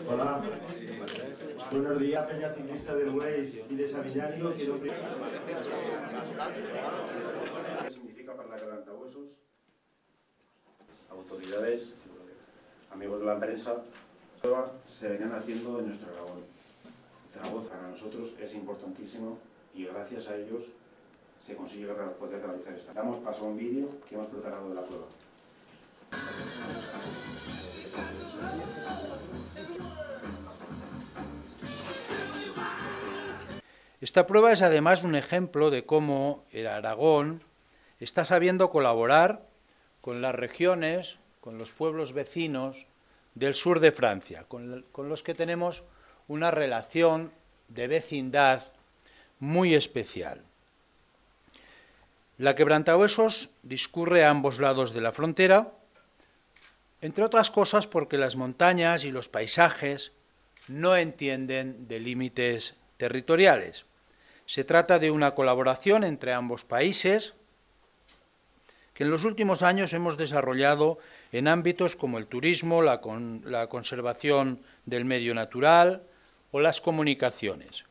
Hola. Buenos días, Peña Ciclista del Weiss y de Sabiñánigo. ¿Qué significa para la Quebrantahuesos? Autoridades, amigos de la prensa, se venían haciendo en nuestro Aragón. Zaragoza para nosotros es importantísimo y gracias a ellos se consigue poder realizar esta. Damos paso a un vídeo que hemos preparado de la prueba. Esta prueba es además un ejemplo de cómo el Aragón está sabiendo colaborar con las regiones, con los pueblos vecinos del sur de Francia, con los que tenemos una relación de vecindad muy especial. La Quebrantahuesos discurre a ambos lados de la frontera, entre otras cosas porque las montañas y los paisajes no entienden de límites territoriales. Se trata de una colaboración entre ambos países que en los últimos años hemos desarrollado en ámbitos como el turismo, la conservación del medio natural o las comunicaciones.